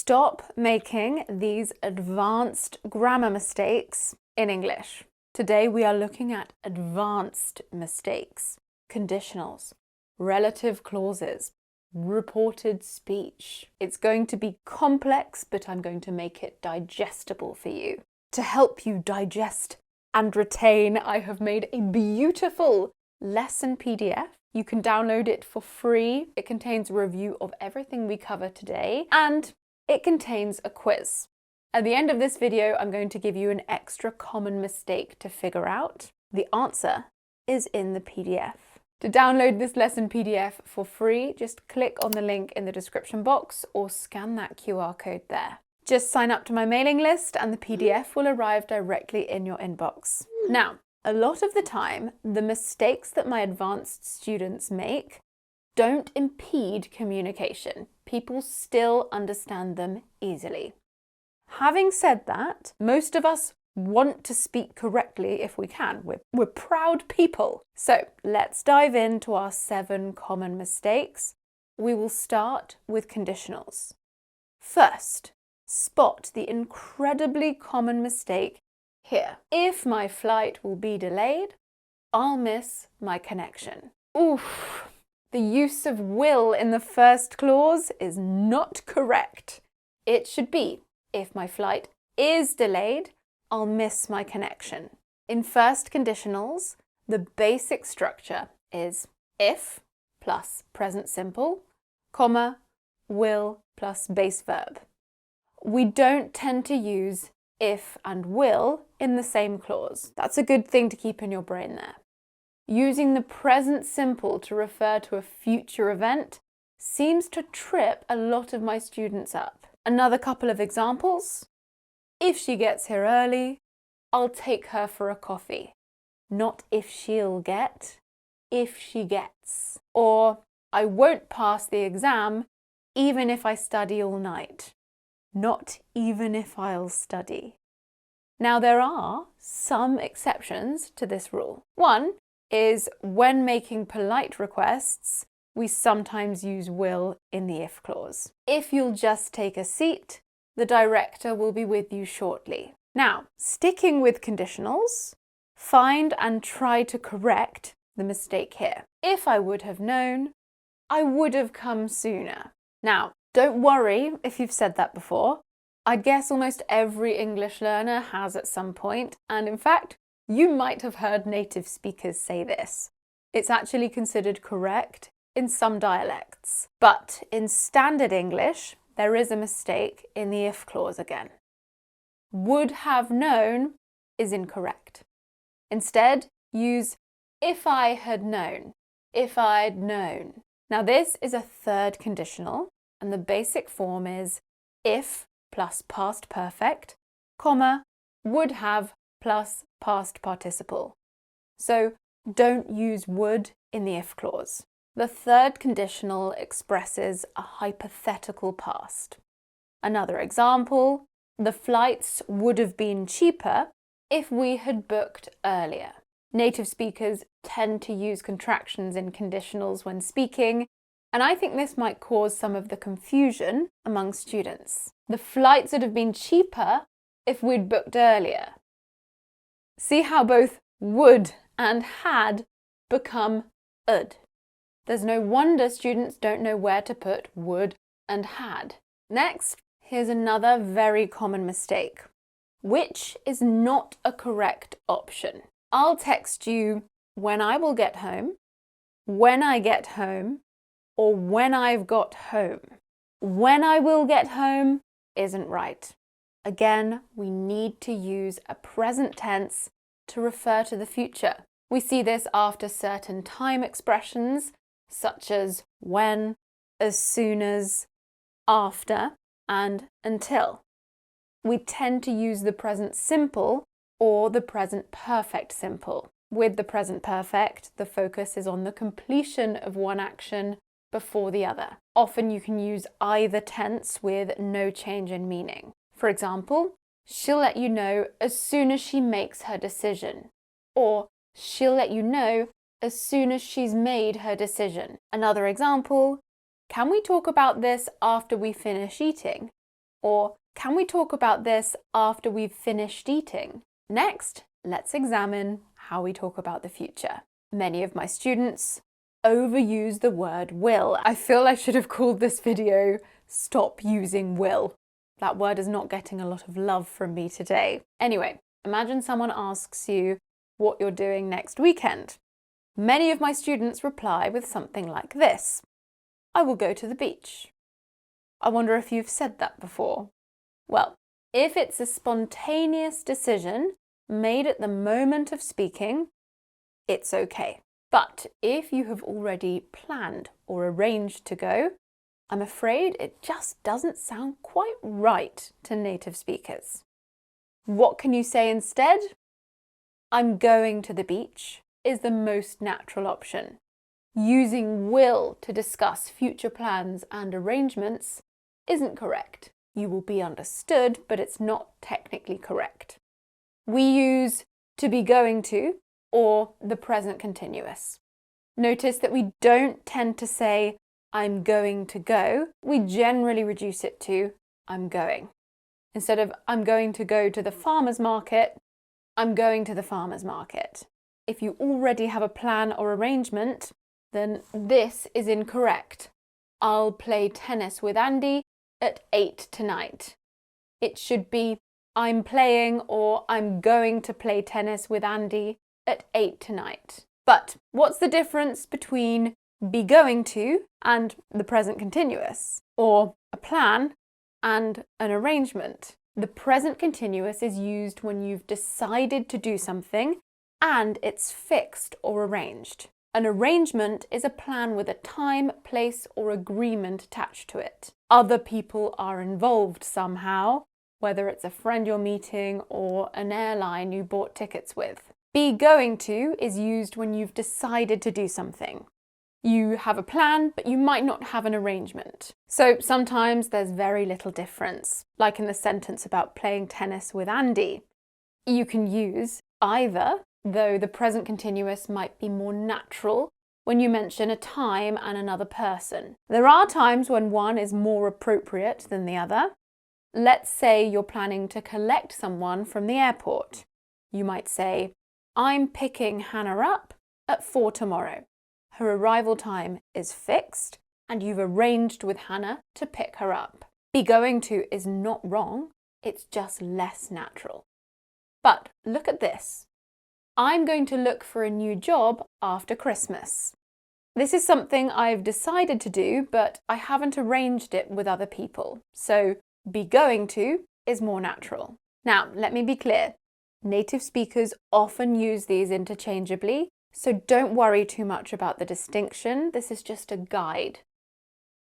Stop making these advanced grammar mistakes in English. Today we are looking at advanced mistakes, conditionals, relative clauses, reported speech. It's going to be complex, but I'm going to make it digestible for you. To help you digest and retain, I have made a beautiful lesson PDF. You can download it for free. It contains a review of everything we cover today, and it contains a quiz. At the end of this video, I'm going to give you an extra common mistake to figure out. The answer is in the PDF. To download this lesson PDF for free, just click on the link in the description box or scan that QR code there. Just sign up to my mailing list and the PDF will arrive directly in your inbox. Now, a lot of the time, the mistakes that my advanced students make don't impede communication. People still understand them easily. Having said that, most of us want to speak correctly if we can. We're proud people. So let's dive into our 7 common mistakes. We will start with conditionals. First, spot the incredibly common mistake here. If my flight will be delayed, I'll miss my connection. Oof. The use of will in the first clause is not correct. It should be, if my flight is delayed, I'll miss my connection. In first conditionals, the basic structure is if plus present simple, comma, will plus base verb. We don't tend to use if and will in the same clause. That's a good thing to keep in your brain there. Using the present simple to refer to a future event seems to trip a lot of my students up. Another couple of examples. If she gets here early, I'll take her for a coffee. Not if she'll get, if she gets. Or I won't pass the exam even if I study all night. Not even if I'll study. Now there are some exceptions to this rule. One is when making polite requests, we sometimes use will in the if clause. If you'll just take a seat, the director will be with you shortly. Now, sticking with conditionals, find and try to correct the mistake here. If I would have known, I would have come sooner. Now, don't worry if you've said that before. I guess almost every English learner has at some point, and in fact, you might have heard native speakers say this. It's actually considered correct in some dialects, but in standard English, there is a mistake in the if clause again. Would have known is incorrect. Instead, use if I had known, if I'd known. Now this is a third conditional, and the basic form is if plus past perfect, comma, would have plus past participle. So don't use would in the if clause. The third conditional expresses a hypothetical past. Another example, the flights would have been cheaper if we had booked earlier. Native speakers tend to use contractions in conditionals when speaking, and I think this might cause some of the confusion among students. The flights would have been cheaper if we'd booked earlier. See how both would and had become ud. There's no wonder students don't know where to put would and had. Next, here's another very common mistake, which is not a correct option. I'll text you when I will get home, when I get home, or when I've got home. When I will get home isn't right. Again, we need to use a present tense to refer to the future. We see this after certain time expressions, such as when, as soon as, after, and until. We tend to use the present simple or the present perfect simple. With the present perfect, the focus is on the completion of one action before the other. Often you can use either tense with no change in meaning. For example, she'll let you know as soon as she makes her decision, or she'll let you know as soon as she's made her decision. Another example, can we talk about this after we finish eating? Or can we talk about this after we've finished eating? Next, let's examine how we talk about the future. Many of my students overuse the word will. I feel I should have called this video "Stop Using Will." That word is not getting a lot of love from me today. Anyway, imagine someone asks you what you're doing next weekend. Many of my students reply with something like this: I will go to the beach. I wonder if you've said that before. Well, if it's a spontaneous decision made at the moment of speaking, it's okay. But if you have already planned or arranged to go, I'm afraid it just doesn't sound quite right to native speakers. What can you say instead? I'm going to the beach is the most natural option. Using will to discuss future plans and arrangements isn't correct. You will be understood, but it's not technically correct. We use to be going to or the present continuous. Notice that we don't tend to say I'm going to go. We generally reduce it to I'm going. Instead of I'm going to go to the farmer's market, I'm going to the farmer's market. If you already have a plan or arrangement, then this is incorrect. I'll play tennis with Andy at 8 tonight. It should be I'm playing or I'm going to play tennis with Andy at 8 tonight. But what's the difference between be going to and the present continuous, or a plan and an arrangement? The present continuous is used when you've decided to do something and it's fixed or arranged. An arrangement is a plan with a time, place, or agreement attached to it. Other people are involved somehow, whether it's a friend you're meeting or an airline you bought tickets with. Be going to is used when you've decided to do something. You have a plan, but you might not have an arrangement. So sometimes there's very little difference, like in the sentence about playing tennis with Andy. You can use either, though the present continuous might be more natural when you mention a time and another person. There are times when one is more appropriate than the other. Let's say you're planning to collect someone from the airport. You might say, I'm picking Hannah up at 4 tomorrow. Her arrival time is fixed and you've arranged with Hannah to pick her up. Be going to is not wrong, it's just less natural. But look at this. I'm going to look for a new job after Christmas. This is something I've decided to do, but I haven't arranged it with other people. So be going to is more natural. Now, let me be clear. Native speakers often use these interchangeably, so don't worry too much about the distinction. This is just a guide.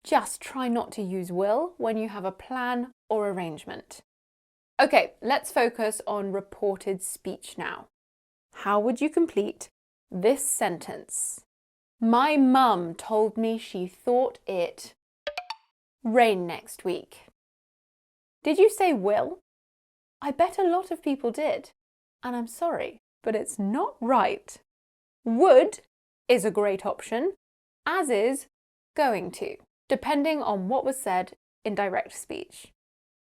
Just try not to use will when you have a plan or arrangement. Okay, let's focus on reported speech now. How would you complete this sentence? My mum told me she thought it rain next week. Did you say will? I bet a lot of people did, and I'm sorry, but it's not right. Would is a great option, as is going to, depending on what was said in direct speech.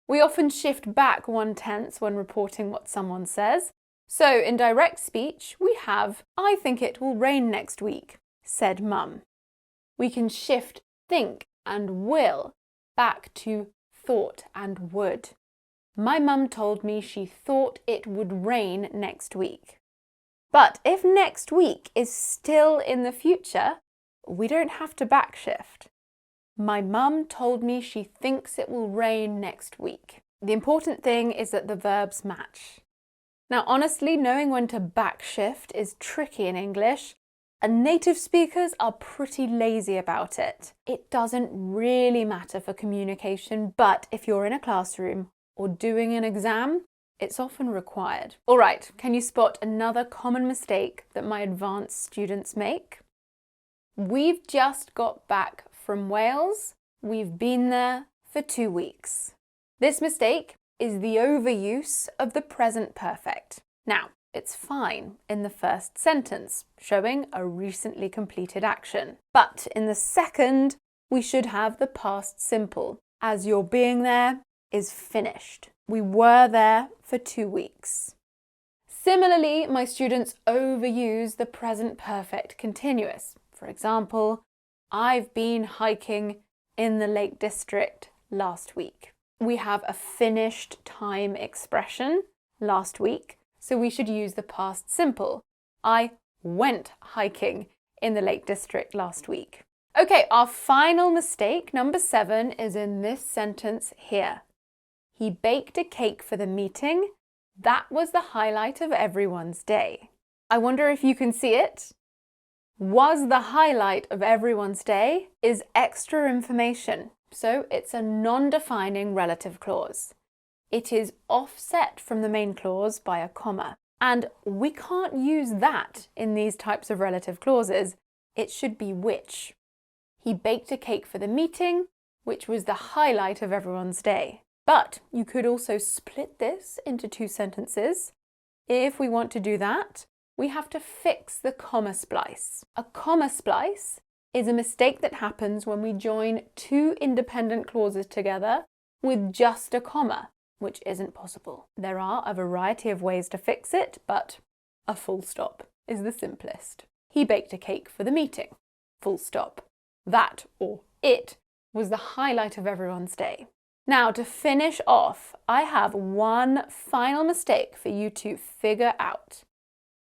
We often shift back one tense when reporting what someone says. So in direct speech, we have, I think it will rain next week, said Mum. We can shift think and will back to thought and would. My mum told me she thought it would rain next week. But if next week is still in the future, we don't have to backshift. My mum told me she thinks it will rain next week. The important thing is that the verbs match. Now, honestly, knowing when to backshift is tricky in English, and native speakers are pretty lazy about it. It doesn't really matter for communication, but if you're in a classroom or doing an exam, it's often required. All right, can you spot another common mistake that my advanced students make? We've just got back from Wales. We've been there for 2 weeks. This mistake is the overuse of the present perfect. Now, it's fine in the first sentence, showing a recently completed action. But in the second, we should have the past simple, as you're being there is finished. We were there for 2 weeks. Similarly, my students overuse the present perfect continuous. For example, I've been hiking in the Lake District last week. We have a finished time expression, last week, so we should use the past simple. I went hiking in the Lake District last week. Okay, our final mistake, number 7, is in this sentence here. He baked a cake for the meeting. That was the highlight of everyone's day. I wonder if you can see it. Was the highlight of everyone's day is extra information, so it's a non-defining relative clause. It is offset from the main clause by a comma, and we can't use that in these types of relative clauses. It should be which. He baked a cake for the meeting, which was the highlight of everyone's day. But you could also split this into 2 sentences. If we want to do that, we have to fix the comma splice. A comma splice is a mistake that happens when we join 2 independent clauses together with just a comma, which isn't possible. There are a variety of ways to fix it, but a full stop is the simplest. He baked a cake for the meeting. Full stop. That, or it, was the highlight of everyone's day. Now, to finish off, I have one final mistake for you to figure out.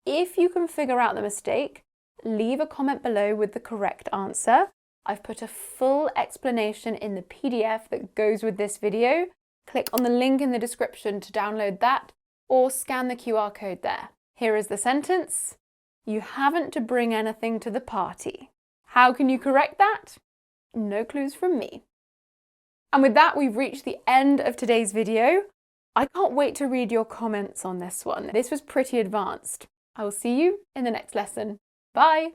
If you can figure out the mistake, leave a comment below with the correct answer. I've put a full explanation in the PDF that goes with this video. Click on the link in the description to download that, or scan the QR code there. Here is the sentence. You haven't to bring anything to the party. How can you correct that? No clues from me. And with that, we've reached the end of today's video. I can't wait to read your comments on this one. This was pretty advanced. I will see you in the next lesson. Bye!